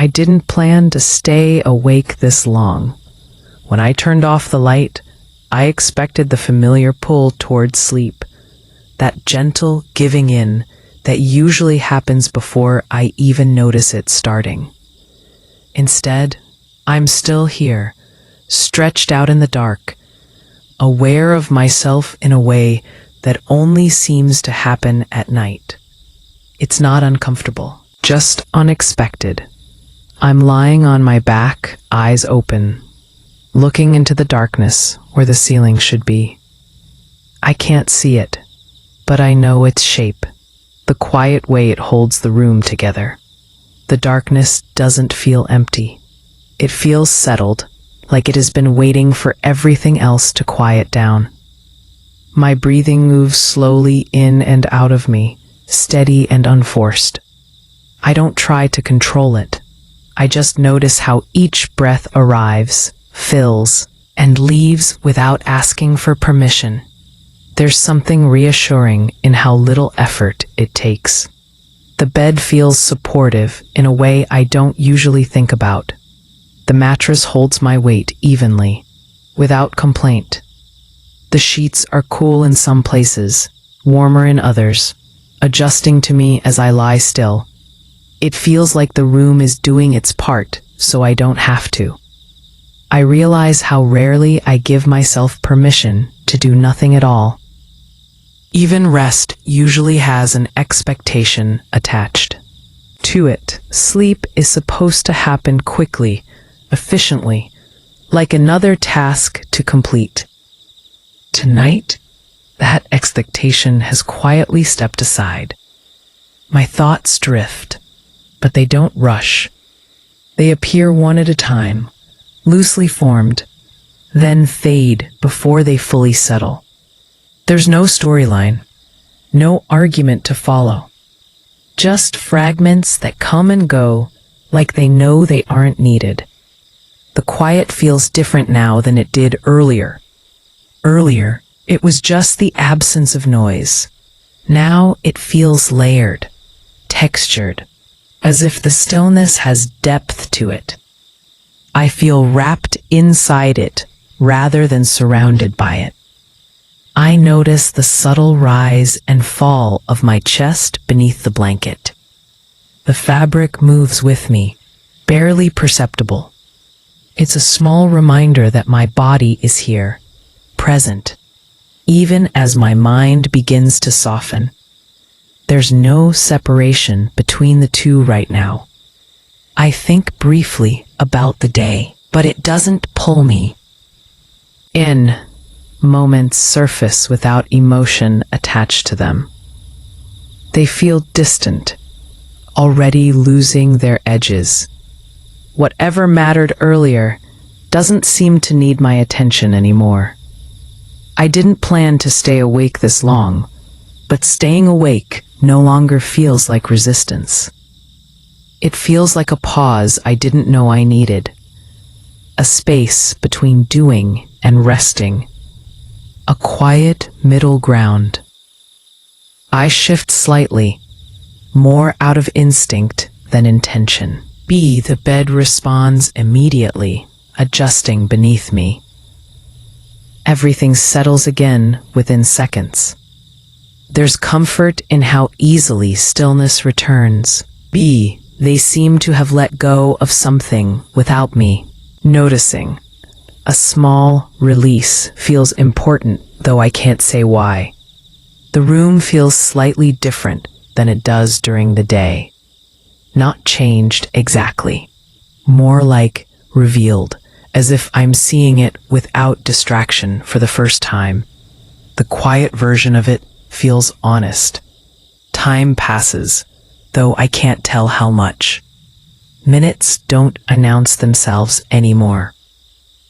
I didn't plan to stay awake this long. When I turned off the light, I expected the familiar pull toward sleep, that gentle giving in that usually happens before I even notice it starting. Instead, I'm still here, stretched out in the dark, aware of myself in a way that only seems to happen at night. It's not uncomfortable, just unexpected. I'm lying on my back, eyes open, looking into the darkness where the ceiling should be. I can't see it, but I know its shape, the quiet way it holds the room together. The darkness doesn't feel empty. It feels settled, like it has been waiting for everything else to quiet down. My breathing moves slowly in and out of me, steady and unforced. I don't try to control it. I just notice how each breath arrives, fills, and leaves without asking for permission. There's something reassuring in how little effort it takes. The bed feels supportive in a way I don't usually think about. The mattress holds my weight evenly, without complaint. The sheets are cool in some places, warmer in others, adjusting to me as I lie still. It feels like the room is doing its part, so I don't have to. I realize how rarely I give myself permission to do nothing at all. Even rest usually has an expectation attached to it. Sleep is supposed to happen quickly, efficiently, like another task to complete. Tonight, that expectation has quietly stepped aside. My thoughts drift, but they don't rush. They appear one at a time, loosely formed, then fade before they fully settle. There's no storyline, no argument to follow. Just fragments that come and go like they know they aren't needed. The quiet feels different now than it did earlier. Earlier, it was just the absence of noise. Now it feels layered, textured, as if the stillness has depth to it. I feel wrapped inside it rather than surrounded by it. I notice the subtle rise and fall of my chest beneath the blanket. The fabric moves with me, barely perceptible. It's a small reminder that my body is here, present, even as my mind begins to soften. There's no separation between the two right now. I think briefly about the day, but it doesn't pull me in. Moments surface without emotion attached to them. They feel distant, already losing their edges. Whatever mattered earlier doesn't seem to need my attention anymore. I didn't plan to stay awake this long, but staying awake no longer feels like resistance. It feels like a pause I didn't know I needed. A space between doing and resting. A quiet middle ground. I shift slightly, more out of instinct than intention. The bed responds immediately, adjusting beneath me. Everything settles again within seconds. There's comfort in how easily stillness returns. They seem to have let go of something without me noticing. A small release feels important, though I can't say why. The room feels slightly different than it does during the day. Not changed exactly. More like revealed, as if I'm seeing it without distraction for the first time. The quiet version of it feels honest. Time passes, though I can't tell how much. Minutes don't announce themselves anymore.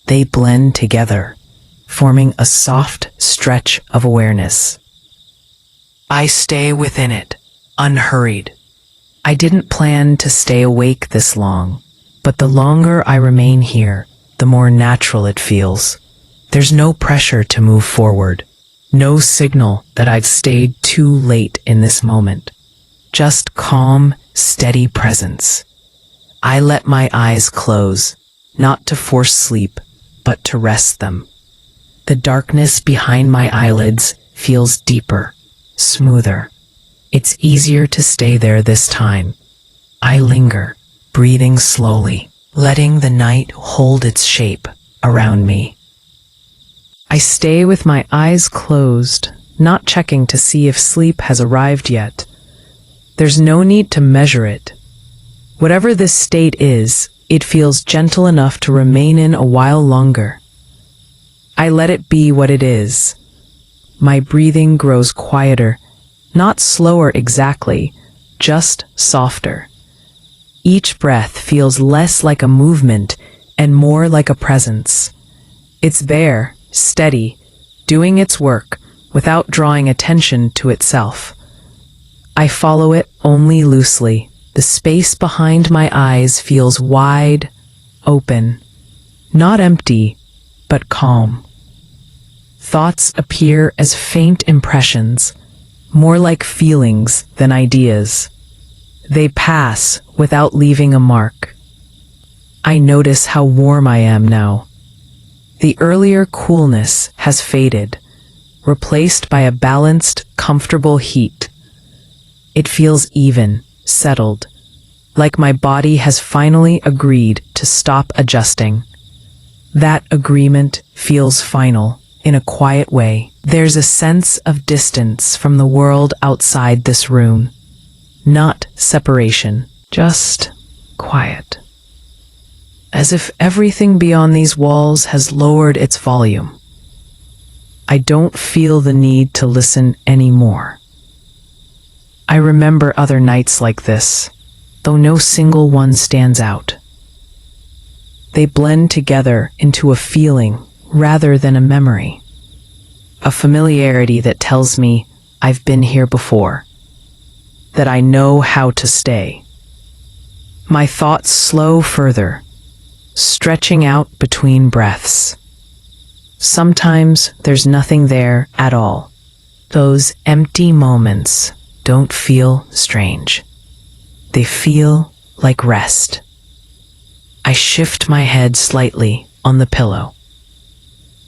They blend together, forming a soft stretch of awareness. I stay within it, unhurried. I didn't plan to stay awake this long, but the longer I remain here, the more natural it feels. There's no pressure to move forward, no signal that I've stayed too late in this moment. Just calm, steady presence. I let my eyes close, not to force sleep, but to rest them. The darkness behind my eyelids feels deeper, smoother. It's easier to stay there this time. I linger, breathing slowly, letting the night hold its shape around me. I stay with my eyes closed, not checking to see if sleep has arrived yet. There's no need to measure it. Whatever this state is, it feels gentle enough to remain in a while longer. I let it be what it is. My breathing grows quieter, not slower exactly, just softer. Each breath feels less like a movement and more like a presence. It's there, steady, doing its work without drawing attention to itself. I follow it only loosely. The space behind my eyes feels wide, open, not empty, but calm. Thoughts appear as faint impressions, more like feelings than ideas. They pass without leaving a mark. I notice how warm I am now. The earlier coolness has faded, replaced by a balanced, comfortable heat. It feels even, settled, like my body has finally agreed to stop adjusting. That agreement feels final, in a quiet way. There's a sense of distance from the world outside this room. Not separation, just quiet. As if everything beyond these walls has lowered its volume. I don't feel the need to listen anymore. I remember other nights like this, though no single one stands out. They blend together into a feeling rather than a memory. A familiarity that tells me I've been here before, that I know how to stay. My thoughts slow further, stretching out between breaths. Sometimes there's nothing there at all. Those empty moments don't feel strange. They feel like rest. I shift my head slightly on the pillow.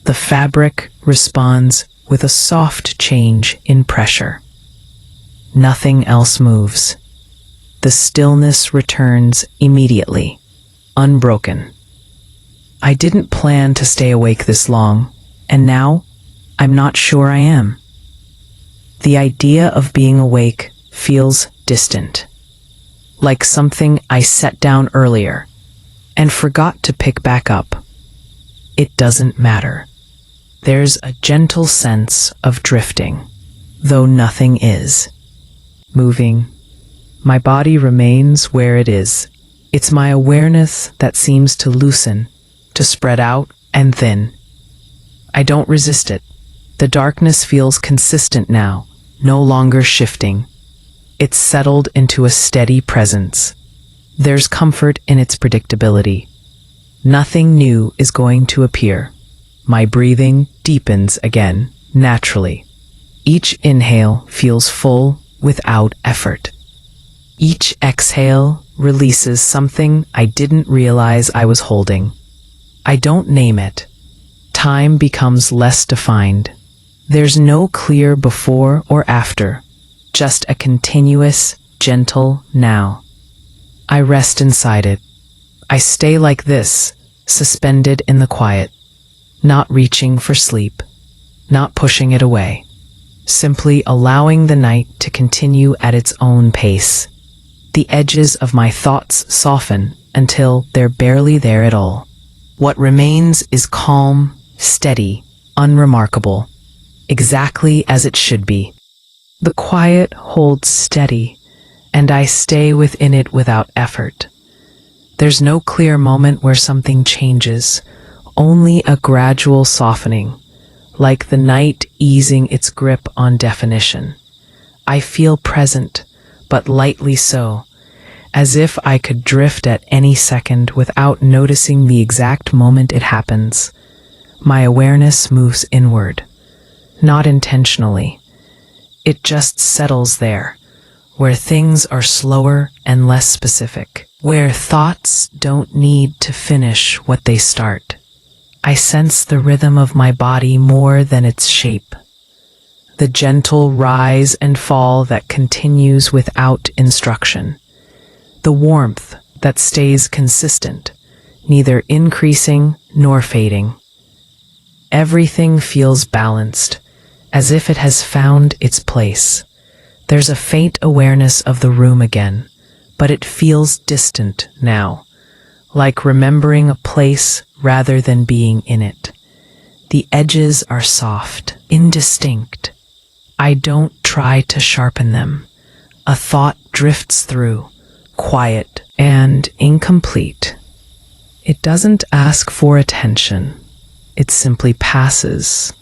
The fabric responds with a soft change in pressure. Nothing else moves. The stillness returns immediately, unbroken. I didn't plan to stay awake this long, and now I'm not sure I am. The idea of being awake feels distant, like something I set down earlier and forgot to pick back up. It doesn't matter. There's a gentle sense of drifting, though nothing is moving. My body remains where it is. It's my awareness that seems to loosen, to spread out and thin. I don't resist it. The darkness feels consistent now, no longer shifting. It's settled into a steady presence. There's comfort in its predictability. Nothing new is going to appear. My breathing deepens again, naturally. Each inhale feels full without effort. Each exhale releases something I didn't realize I was holding. I don't name it. Time becomes less defined. There's no clear before or after, just a continuous, gentle now. I rest inside it. I stay like this, suspended in the quiet, not reaching for sleep, not pushing it away, simply allowing the night to continue at its own pace. The edges of my thoughts soften until they're barely there at all. What remains is calm, steady, unremarkable, exactly as it should be. The quiet holds steady, and I stay within it without effort. There's no clear moment where something changes, only a gradual softening, like the night easing its grip on definition. I feel present, but lightly so, as if I could drift at any second without noticing the exact moment it happens. My awareness moves inward, not intentionally. It just settles there, where things are slower and less specific. where thoughts don't need to finish what they start. I sense the rhythm of my body more than its shape, the gentle rise and fall that continues without instruction, the warmth that stays consistent, neither increasing nor fading. Everything feels balanced, as if it has found its place. There's a faint awareness of the room again, but it feels distant now, like remembering a place rather than being in it. The edges are soft, indistinct. I don't try to sharpen them. A thought drifts through, quiet and incomplete. It doesn't ask for attention. It simply passes,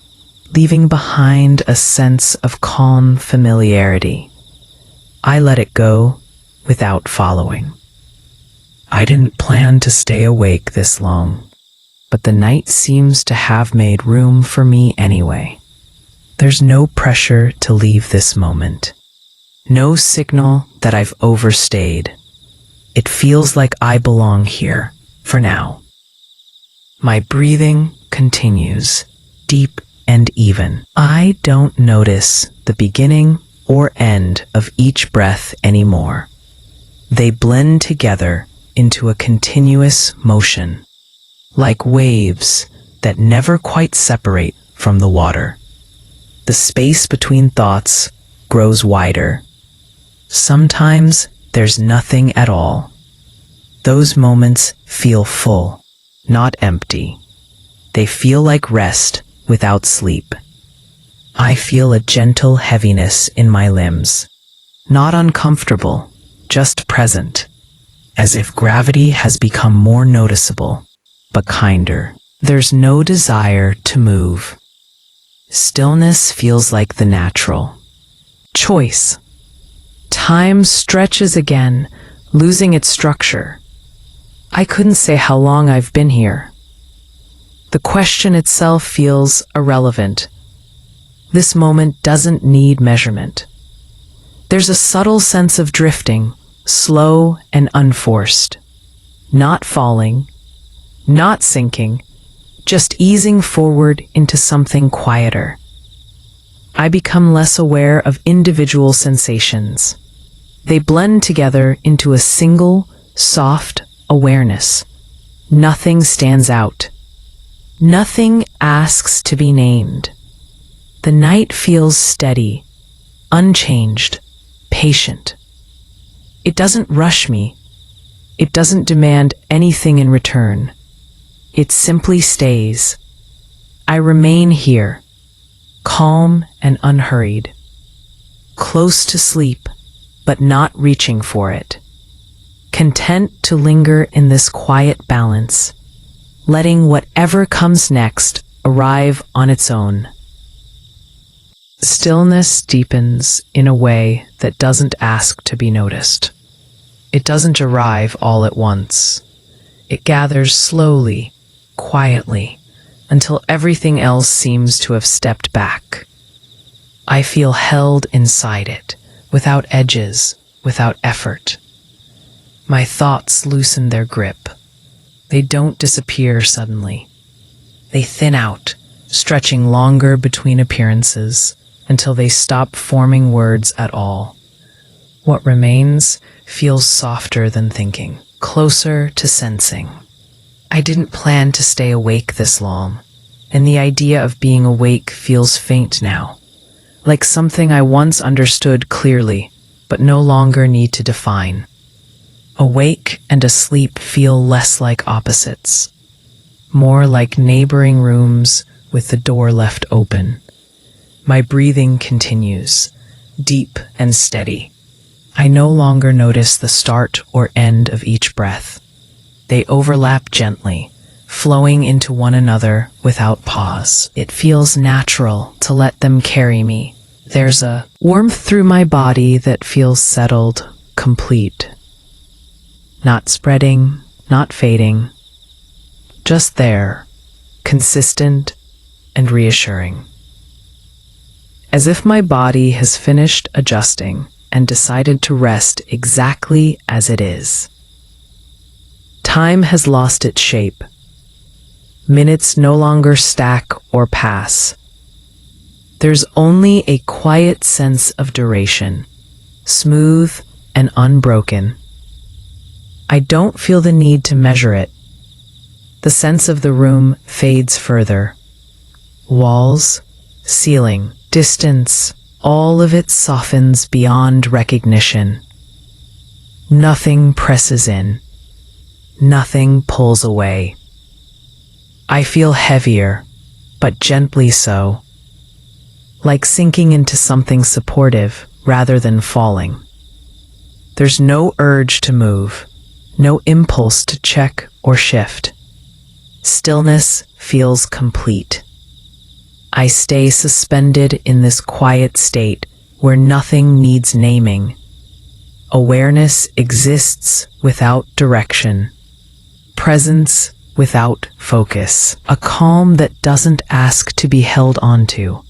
leaving behind a sense of calm familiarity. I let it go without following. I didn't plan to stay awake this long, but the night seems to have made room for me anyway. There's no pressure to leave this moment, no signal that I've overstayed. It feels like I belong here, for now. My breathing continues, deep and even. I don't notice the beginning or end of each breath anymore. They blend together into a continuous motion, like waves that never quite separate from the water. The space between thoughts grows wider. Sometimes there's nothing at all. Those moments feel full, not empty. They feel like rest without sleep. I feel a gentle heaviness in my limbs, not uncomfortable, just present, as if gravity has become more noticeable, but kinder. There's no desire to move. Stillness feels like the natural choice. Time stretches again, losing its structure. I couldn't say how long I've been here. The question itself feels irrelevant. This moment doesn't need measurement. There's a subtle sense of drifting, slow and unforced. Not falling, not sinking, just easing forward into something quieter. I become less aware of individual sensations. They blend together into a single, soft awareness. Nothing stands out. Nothing asks to be named. The night feels steady, unchanged, patient. It doesn't rush me. It doesn't demand anything in return. It simply stays. I remain here, calm and unhurried, close to sleep, but not reaching for it, content to linger in this quiet balance, letting whatever comes next arrive on its own. Stillness deepens in a way that doesn't ask to be noticed. It doesn't arrive all at once. It gathers slowly, quietly, until everything else seems to have stepped back. I feel held inside it, without edges, without effort. My thoughts loosen their grip. They don't disappear suddenly. They thin out, stretching longer between appearances, until they stop forming words at all. What remains feels softer than thinking, closer to sensing. I didn't plan to stay awake this long, and the idea of being awake feels faint now, like something I once understood clearly, but no longer need to define. Awake and asleep feel less like opposites, more like neighboring rooms with the door left open. My breathing continues, deep and steady. I no longer notice the start or end of each breath. They overlap gently, flowing into one another without pause. It feels natural to let them carry me. There's a warmth through my body that feels settled, complete. Not spreading, not fading. Just there, consistent and reassuring. As if my body has finished adjusting and decided to rest exactly as it is. Time has lost its shape. Minutes no longer stack or pass. There's only a quiet sense of duration, smooth and unbroken. I don't feel the need to measure it. The sense of the room fades further. Walls, ceiling, distance, all of it softens beyond recognition. Nothing presses in. Nothing pulls away. I feel heavier, but gently so, like sinking into something supportive rather than falling. There's no urge to move, no impulse to check or shift. Stillness feels complete. I stay suspended in this quiet state where nothing needs naming. Awareness exists without direction. Presence without focus. A calm that doesn't ask to be held onto.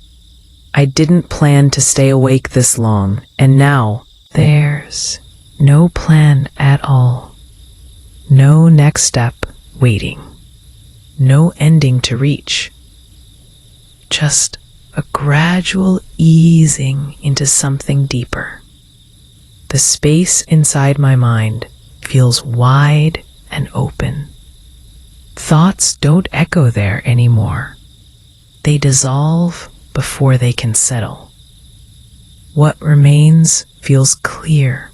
I didn't plan to stay awake this long, and now there's no plan at all. No next step waiting. No ending to reach. Just a gradual easing into something deeper. The space inside my mind feels wide and open. Thoughts don't echo there anymore. They dissolve before they can settle. What remains feels clear,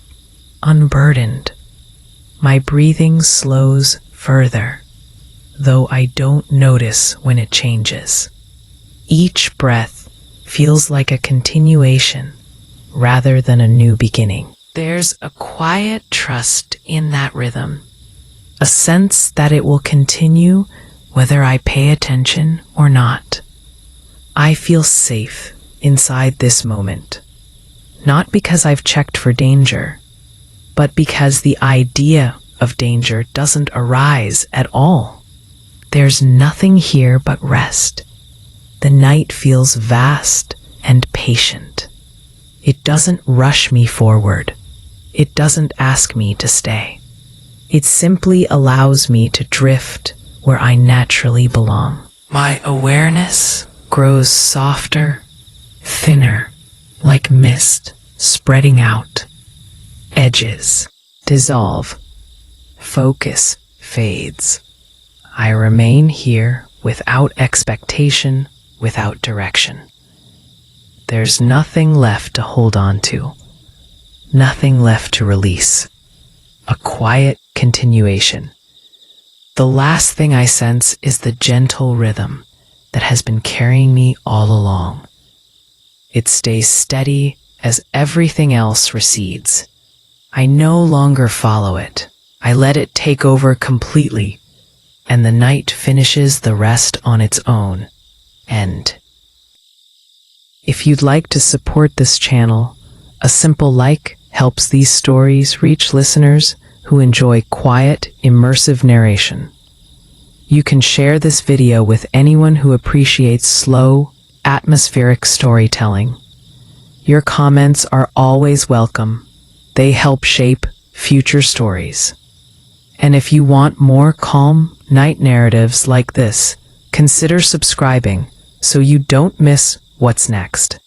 unburdened. My breathing slows further, though I don't notice when it changes. Each breath feels like a continuation rather than a new beginning. There's a quiet trust in that rhythm, a sense that it will continue whether I pay attention or not. I feel safe inside this moment, not because I've checked for danger, but because the idea of danger doesn't arise at all. There's nothing here but rest. The night feels vast and patient. It doesn't rush me forward. It doesn't ask me to stay. It simply allows me to drift where I naturally belong. My awareness grows softer, thinner, like mist spreading out. Edges dissolve. Focus fades. I remain here without expectation, without direction. There's nothing left to hold on to. Nothing left to release. A quiet continuation. The last thing I sense is the gentle rhythm that has been carrying me all along. It stays steady as everything else recedes. I no longer follow it. I let it take over completely, and the night finishes the rest on its own end. If you'd like to support this channel, a simple like helps these stories reach listeners who enjoy quiet, immersive narration. You can share this video with anyone who appreciates slow, atmospheric storytelling. Your comments are always welcome. They help shape future stories. And if you want more calm night narratives like this, consider subscribing so you don't miss what's next.